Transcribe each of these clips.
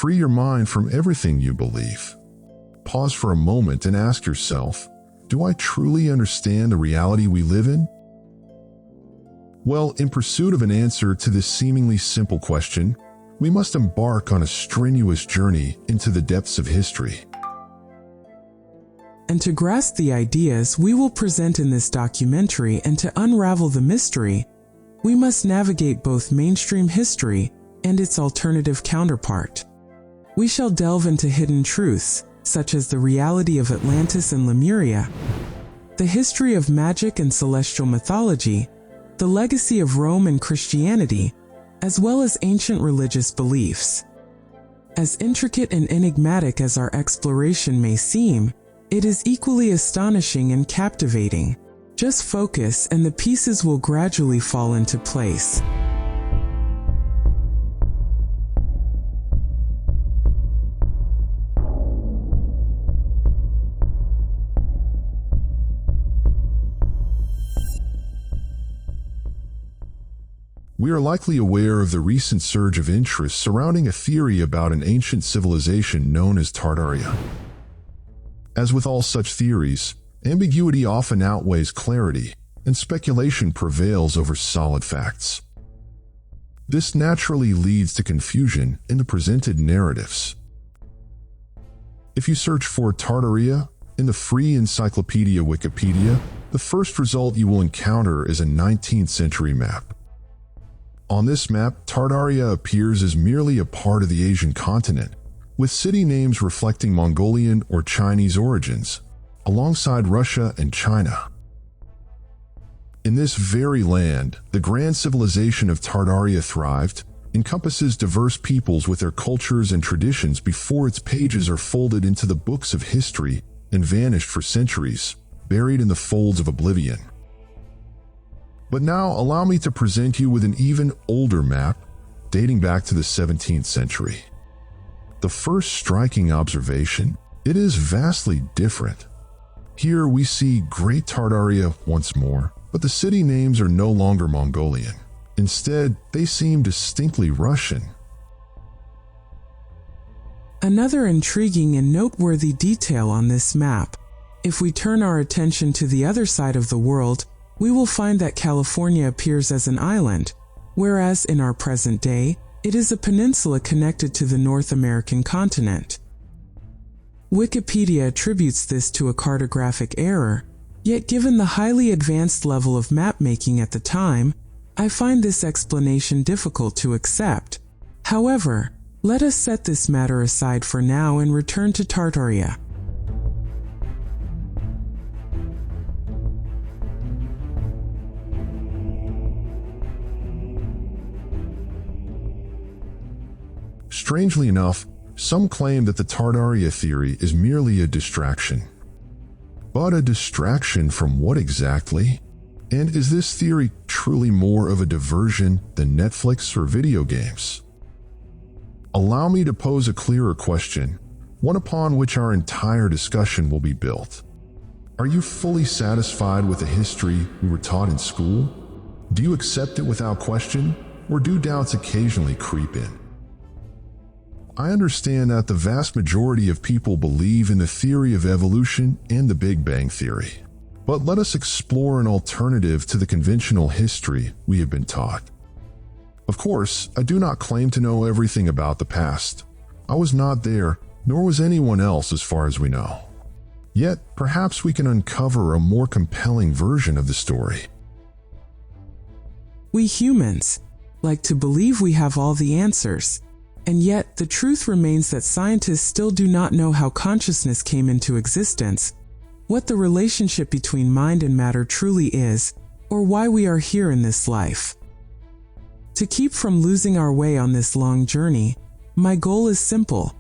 free your mind from everything you believe. Pause for a moment and ask yourself, do I truly understand the reality we live in? Well, in pursuit of an answer to this seemingly simple question, we must embark on a strenuous journey into the depths of history. And to grasp the ideas we will present in this documentary and to unravel the mystery, we must navigate both mainstream history and its alternative counterpart. We shall delve into hidden truths, such as the reality of Atlantis and Lemuria, the history of magic and celestial mythology, the legacy of Rome and Christianity, as well as ancient religious beliefs. As intricate and enigmatic as our exploration may seem, it is equally astonishing and captivating. Just focus and the pieces will gradually fall into place. We are likely aware of the recent surge of interest surrounding a theory about an ancient civilization known as Tartaria. As with all such theories, ambiguity often outweighs clarity, and speculation prevails over solid facts. This naturally leads to confusion in the presented narratives. If you search for Tartaria in the free encyclopedia Wikipedia, the first result you will encounter is a 19th century map. On this map, Tartaria appears as merely a part of the Asian continent, with city names reflecting Mongolian or Chinese origins, alongside Russia and China. In this very land, the grand civilization of Tartaria thrived, encompasses diverse peoples with their cultures and traditions before its pages are folded into the books of history and vanished for centuries, buried in the folds of oblivion. But now allow me to present you with an even older map, dating back to the 17th century. The first striking observation, it is vastly different. Here we see Great Tartaria once more, but the city names are no longer Mongolian. Instead, they seem distinctly Russian. Another intriguing and noteworthy detail on this map. If we turn our attention to the other side of the world, we will find that California appears as an island, whereas in our present day, it is a peninsula connected to the North American continent. Wikipedia attributes this to a cartographic error, yet given the highly advanced level of map-making at the time, I find this explanation difficult to accept. However, let us set this matter aside for now and return to Tartaria. Strangely enough, some claim that the Tartaria theory is merely a distraction. But a distraction from what exactly? And is this theory truly more of a diversion than Netflix or video games? Allow me to pose a clearer question, one upon which our entire discussion will be built. Are you fully satisfied with the history we were taught in school? Do you accept it without question, or do doubts occasionally creep in? I understand that the vast majority of people believe in the theory of evolution and the Big Bang Theory. But let us explore an alternative to the conventional history we have been taught. Of course, I do not claim to know everything about the past. I was not there, nor was anyone else as far as we know. Yet, perhaps we can uncover a more compelling version of the story. We humans like to believe we have all the answers. And yet, the truth remains that scientists still do not know how consciousness came into existence, what the relationship between mind and matter truly is, or why we are here in this life. To keep from losing our way on this long journey, my goal is simple: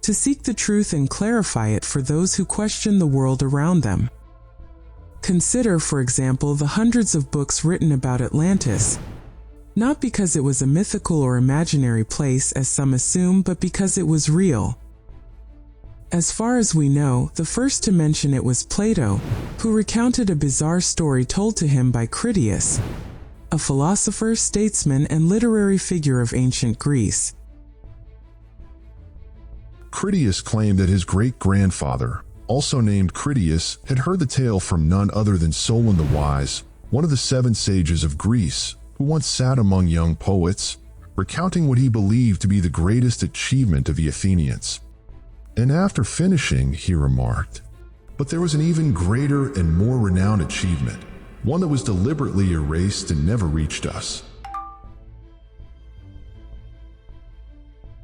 to seek the truth and clarify it for those who question the world around them. Consider, for example, the hundreds of books written about Atlantis. Not because it was a mythical or imaginary place as some assume, but because it was real. As far as we know, the first to mention it was Plato, who recounted a bizarre story told to him by Critias, a philosopher, statesman, and literary figure of ancient Greece. Critias claimed that his great-grandfather, also named Critias, had heard the tale from none other than Solon the Wise, one of the 7 sages of Greece, who once sat among young poets, recounting what he believed to be the greatest achievement of the Athenians. And after finishing, he remarked, "But there was an even greater and more renowned achievement, one that was deliberately erased and never reached us."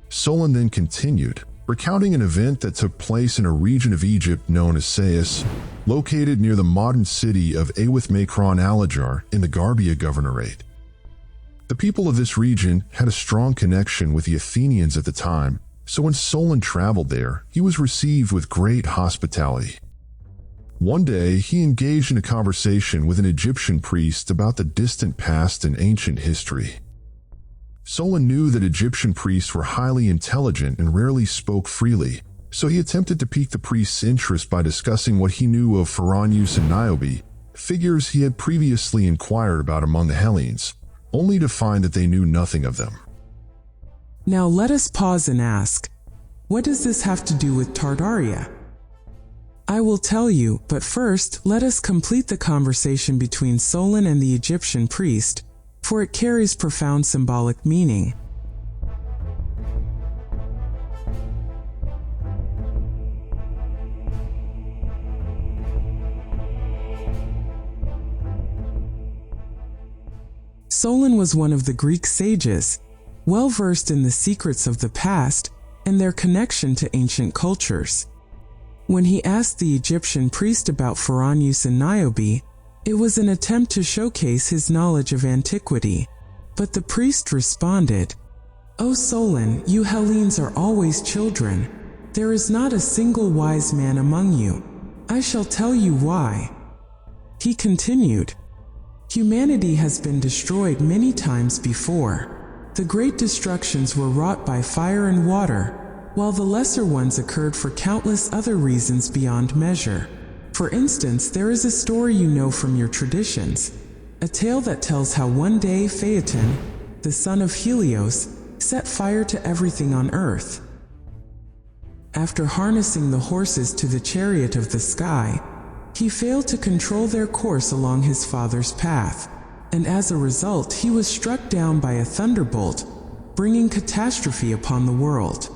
Solon then continued, recounting an event that took place in a region of Egypt known as Sais, located near the modern city of Awith-Macron-Alajar in the Garbia Governorate. The people of this region had a strong connection with the Athenians at the time, so when Solon traveled there, he was received with great hospitality. One day, he engaged in a conversation with an Egyptian priest about the distant past and ancient history. Solon knew that Egyptian priests were highly intelligent and rarely spoke freely, so he attempted to pique the priest's interest by discussing what he knew of Pharaonius and Niobe, figures he had previously inquired about among the Hellenes, only to find that they knew nothing of them. Now let us pause and ask, what does this have to do with Tartaria? I will tell you, but first, let us complete the conversation between Solon and the Egyptian priest, for it carries profound symbolic meaning. Solon was one of the Greek sages, well versed in the secrets of the past and their connection to ancient cultures. When he asked the Egyptian priest about Pharaonius and Niobe, it was an attempt to showcase his knowledge of antiquity. But the priest responded, "O Solon, you Hellenes are always children. There is not a single wise man among you. I shall tell you why." He continued, "Humanity has been destroyed many times before. The great destructions were wrought by fire and water, while the lesser ones occurred for countless other reasons beyond measure. For instance, there is a story you know from your traditions, a tale that tells how one day Phaeton, the son of Helios, set fire to everything on earth. After harnessing the horses to the chariot of the sky, he failed to control their course along his father's path, and as a result he was struck down by a thunderbolt, bringing catastrophe upon the world."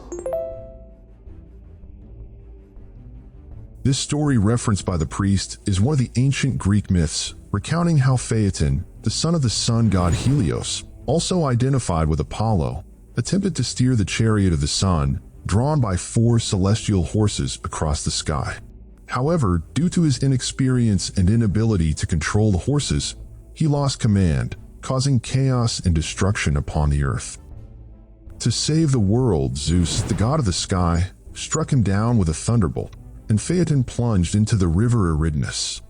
This story referenced by the priest is one of the ancient Greek myths, recounting how Phaeton, the son of the sun god Helios, also identified with Apollo, attempted to steer the chariot of the sun, drawn by 4 celestial horses across the sky. However, due to his inexperience and inability to control the horses, he lost command, causing chaos and destruction upon the earth. To save the world, Zeus, the god of the sky, struck him down with a thunderbolt, and Phaeton plunged into the river Eridanus.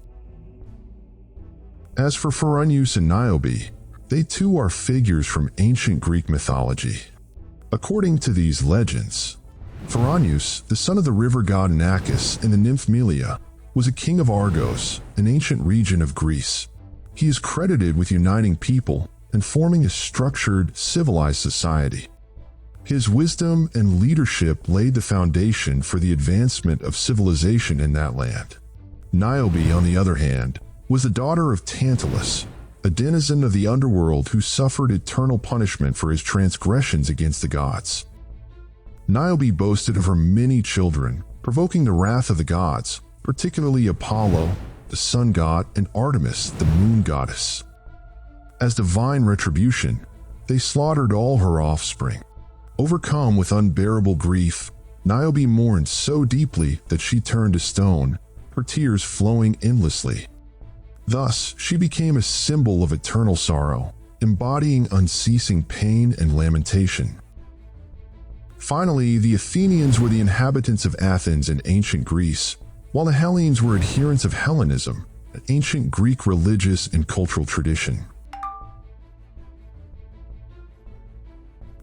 As for Pharaonius and Niobe, they too are figures from ancient Greek mythology. According to these legends, Pharaonius, the son of the river god Inachus and the nymph Melia, was a king of Argos, an ancient region of Greece. He is credited with uniting people and forming a structured, civilized society. His wisdom and leadership laid the foundation for the advancement of civilization in that land. Niobe, on the other hand, was the daughter of Tantalus, a denizen of the underworld who suffered eternal punishment for his transgressions against the gods. Niobe boasted of her many children, provoking the wrath of the gods, particularly Apollo, the sun god, and Artemis, the moon goddess. As divine retribution, they slaughtered all her offspring. Overcome with unbearable grief, Niobe mourned so deeply that she turned to stone, her tears flowing endlessly. Thus, she became a symbol of eternal sorrow, embodying unceasing pain and lamentation. Finally, the Athenians were the inhabitants of Athens in ancient Greece, while the Hellenes were adherents of Hellenism, an ancient Greek religious and cultural tradition.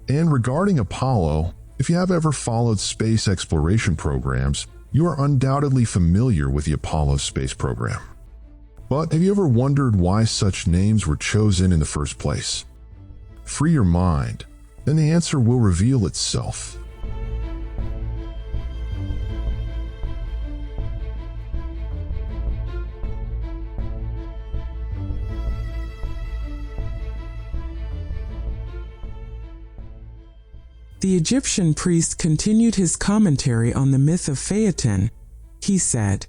And regarding Apollo, if you have ever followed space exploration programs, you are undoubtedly familiar with the Apollo space program. But have you ever wondered why such names were chosen in the first place? Free your mind, and the answer will reveal itself. The Egyptian priest continued his commentary on the myth of Phaeton. He said,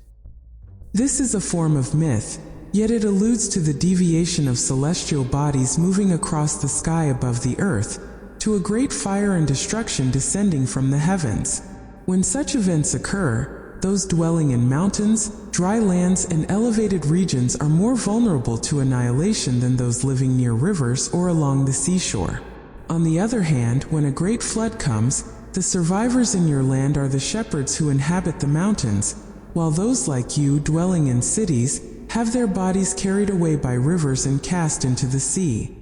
"This is a form of myth, yet it alludes to the deviation of celestial bodies moving across the sky above the earth, to a great fire and destruction descending from the heavens. When such events occur, those dwelling in mountains, dry lands, and elevated regions are more vulnerable to annihilation than those living near rivers or along the seashore. On the other hand, when a great flood comes, the survivors in your land are the shepherds who inhabit the mountains, while those like you dwelling in cities have their bodies carried away by rivers and cast into the sea."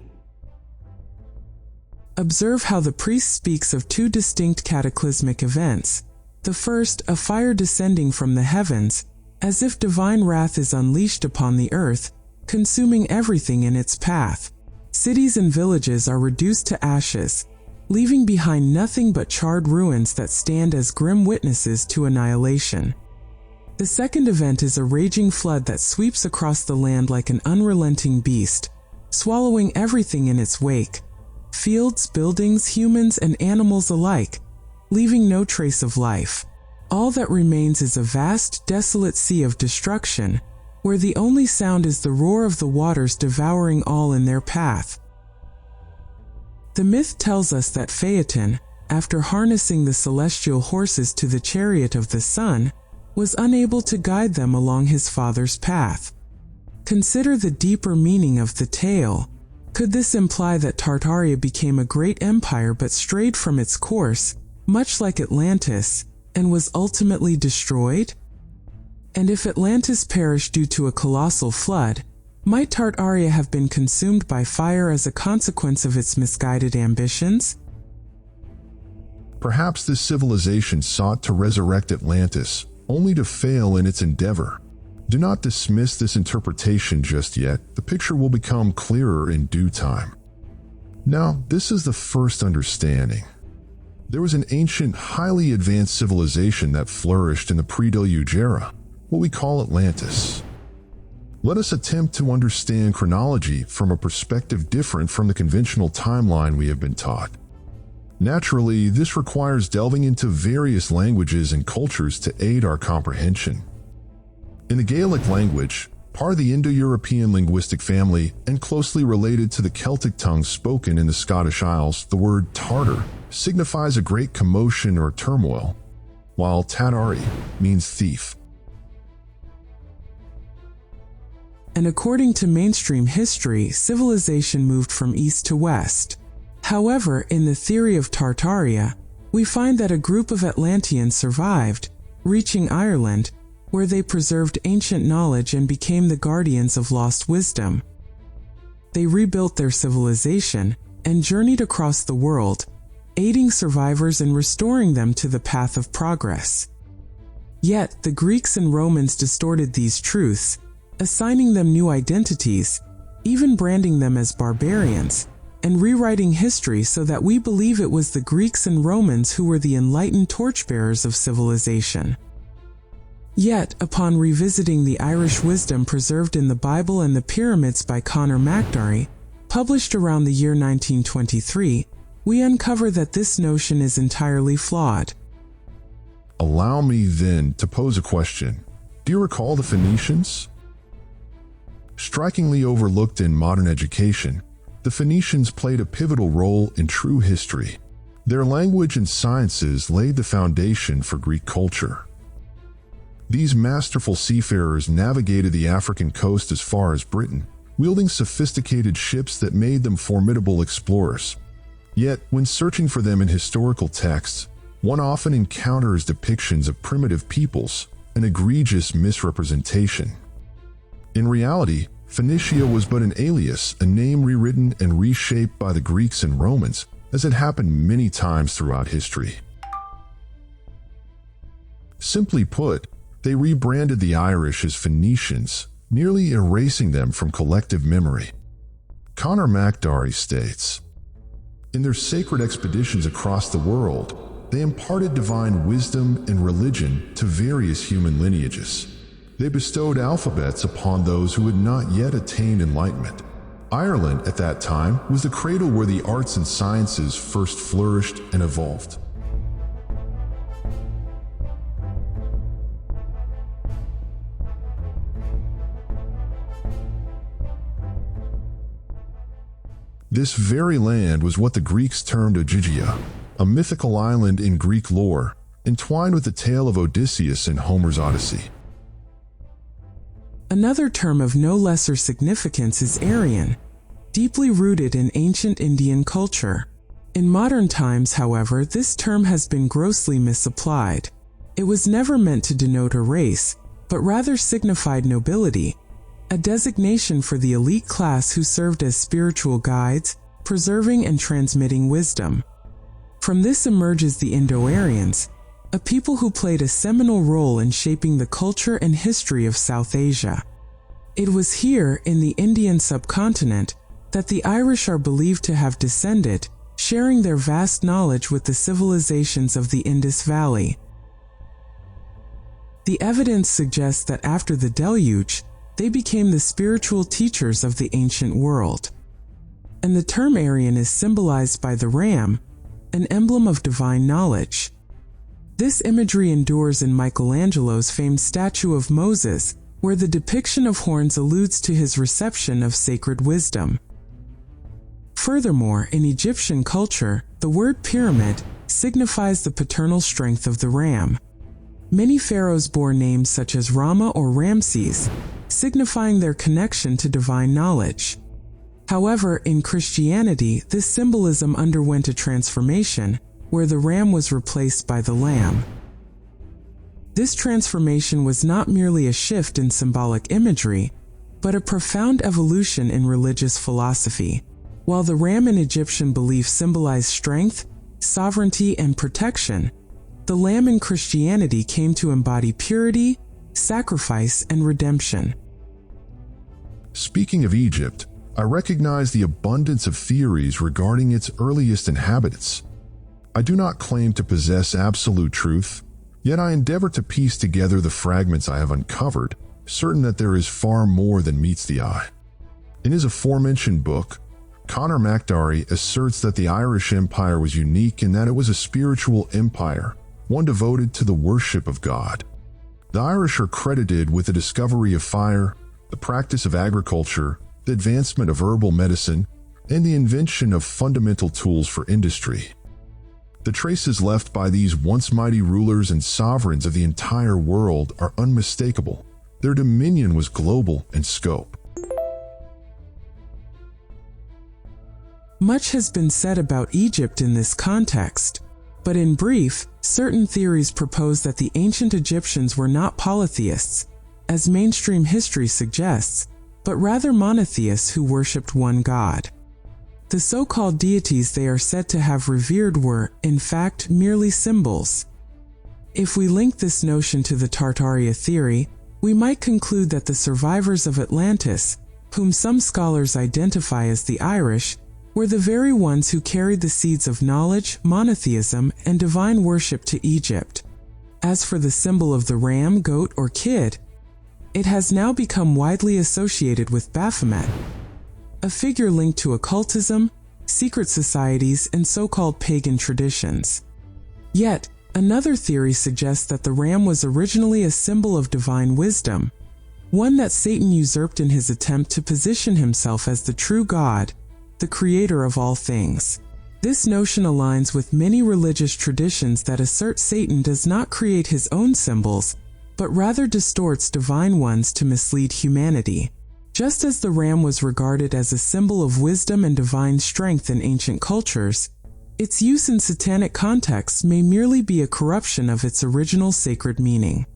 Observe how the priest speaks of two distinct cataclysmic events. The first, a fire descending from the heavens, as if divine wrath is unleashed upon the earth, consuming everything in its path. Cities and villages are reduced to ashes, leaving behind nothing but charred ruins that stand as grim witnesses to annihilation. The second event is a raging flood that sweeps across the land like an unrelenting beast, swallowing everything in its wake. Fields, buildings, humans, and animals alike, leaving no trace of life. All that remains is a vast, desolate sea of destruction, where the only sound is the roar of the waters devouring all in their path. The myth tells us that Phaeton, after harnessing the celestial horses to the chariot of the sun, was unable to guide them along his father's path. Consider the deeper meaning of the tale. Could this imply that Tartaria became a great empire but strayed from its course, much like Atlantis, and was ultimately destroyed? And if Atlantis perished due to a colossal flood, might Tartaria have been consumed by fire as a consequence of its misguided ambitions? Perhaps this civilization sought to resurrect Atlantis, only to fail in its endeavor. Do not dismiss this interpretation just yet. The picture will become clearer in due time. Now, this is the first understanding. There was an ancient, highly advanced civilization that flourished in the pre-deluge era, what we call Atlantis. Let us attempt to understand chronology from a perspective different from the conventional timeline we have been taught. Naturally, this requires delving into various languages and cultures to aid our comprehension. In the Gaelic language, part of the Indo-European linguistic family and closely related to the Celtic tongues spoken in the Scottish Isles, the word Tartar signifies a great commotion or turmoil, while Tartari means thief. And according to mainstream history, civilization moved from east to west. However, in the theory of Tartaria, we find that a group of Atlanteans survived, reaching Ireland, where they preserved ancient knowledge and became the guardians of lost wisdom. They rebuilt their civilization and journeyed across the world, aiding survivors and restoring them to the path of progress. Yet, the Greeks and Romans distorted these truths, assigning them new identities, even branding them as barbarians, and rewriting history so that we believe it was the Greeks and Romans who were the enlightened torchbearers of civilization. Yet, upon revisiting the Irish wisdom preserved in the Bible and the pyramids by Conor McDarry, published around the year 1923, we uncover that this notion is entirely flawed. Allow me then to pose a question. Do you recall the Phoenicians? Strikingly overlooked in modern education, the Phoenicians played a pivotal role in true history. Their language and sciences laid the foundation for Greek culture. These masterful seafarers navigated the African coast as far as Britain, wielding sophisticated ships that made them formidable explorers. Yet, when searching for them in historical texts, one often encounters depictions of primitive peoples, an egregious misrepresentation. In reality, Phoenicia was but an alias, a name rewritten and reshaped by the Greeks and Romans, as had happened many times throughout history. Simply put, they rebranded the Irish as Phoenicians, nearly erasing them from collective memory. Conor McDarry states, "In their sacred expeditions across the world, they imparted divine wisdom and religion to various human lineages. They bestowed alphabets upon those who had not yet attained enlightenment. Ireland, at that time, was the cradle where the arts and sciences first flourished and evolved. This very land was what the Greeks termed Ogygia, a mythical island in Greek lore, entwined with the tale of Odysseus in Homer's Odyssey. Another term of no lesser significance is Aryan, deeply rooted in ancient Indian culture. In modern times, however, this term has been grossly misapplied. It was never meant to denote a race, but rather signified nobility, a designation for the elite class who served as spiritual guides, preserving and transmitting wisdom. From this emerges the Indo-Aryans, a people who played a seminal role in shaping the culture and history of South Asia. It was here, in the Indian subcontinent, that the Irish are believed to have descended, sharing their vast knowledge with the civilizations of the Indus Valley. The evidence suggests that after the deluge, they became the spiritual teachers of the ancient world. And the term Aryan is symbolized by the ram, an emblem of divine knowledge. This imagery endures in Michelangelo's famed statue of Moses, where the depiction of horns alludes to his reception of sacred wisdom. Furthermore, in Egyptian culture, the word pyramid signifies the paternal strength of the ram. Many pharaohs bore names such as Rama or Ramses, signifying their connection to divine knowledge. However, in Christianity, this symbolism underwent a transformation, where the ram was replaced by the lamb. This transformation was not merely a shift in symbolic imagery, but a profound evolution in religious philosophy. While the ram in Egyptian belief symbolized strength, sovereignty, and protection, the lamb in Christianity came to embody purity, sacrifice, and redemption. Speaking of Egypt, I recognize the abundance of theories regarding its earliest inhabitants. I do not claim to possess absolute truth, yet I endeavor to piece together the fragments I have uncovered, certain that there is far more than meets the eye. In his aforementioned book, Conor McDarry asserts that the Irish Empire was unique in that it was a spiritual empire, one devoted to the worship of God. The Irish are credited with the discovery of fire, the practice of agriculture, the advancement of herbal medicine, and the invention of fundamental tools for industry. The traces left by these once mighty rulers and sovereigns of the entire world are unmistakable. Their dominion was global in scope. Much has been said about Egypt in this context, but in brief, certain theories propose that the ancient Egyptians were not polytheists, as mainstream history suggests, but rather monotheists who worshipped one god. The so-called deities they are said to have revered were, in fact, merely symbols. If we link this notion to the Tartaria theory, we might conclude that the survivors of Atlantis, whom some scholars identify as the Irish, were the very ones who carried the seeds of knowledge, monotheism, and divine worship to Egypt. As for the symbol of the ram, goat, or kid, it has now become widely associated with Baphomet, a figure linked to occultism, secret societies, and so-called pagan traditions. Yet, another theory suggests that the ram was originally a symbol of divine wisdom, one that Satan usurped in his attempt to position himself as the true God, the creator of all things. This notion aligns with many religious traditions that assert Satan does not create his own symbols, but rather distorts divine ones to mislead humanity. Just as the ram was regarded as a symbol of wisdom and divine strength in ancient cultures, its use in satanic contexts may merely be a corruption of its original sacred meaning.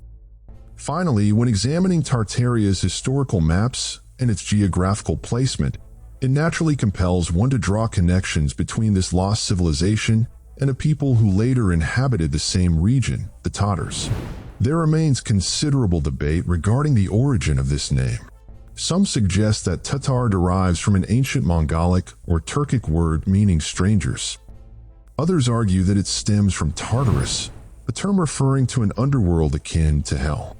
Finally, when examining Tartaria's historical maps and its geographical placement, it naturally compels one to draw connections between this lost civilization and a people who later inhabited the same region, the Tatars. There remains considerable debate regarding the origin of this name. Some suggest that Tatar derives from an ancient Mongolic or Turkic word meaning strangers. Others argue that it stems from Tartarus, a term referring to an underworld akin to hell.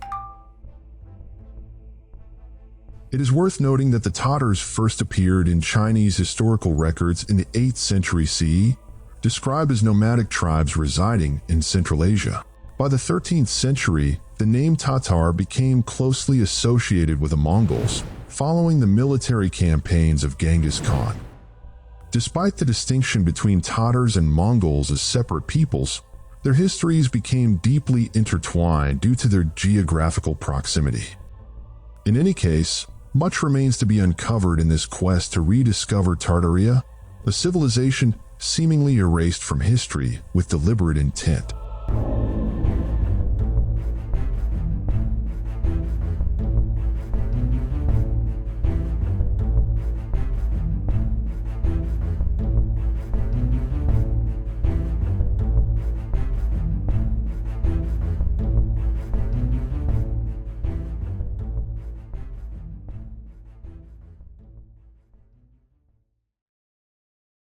It is worth noting that the Tatars first appeared in Chinese historical records in the 8th century CE, described as nomadic tribes residing in Central Asia. By the 13th century, the name Tatar became closely associated with the Mongols, following the military campaigns of Genghis Khan. Despite the distinction between Tatars and Mongols as separate peoples, their histories became deeply intertwined due to their geographical proximity. In any case, much remains to be uncovered in this quest to rediscover Tartaria, a civilization seemingly erased from history with deliberate intent.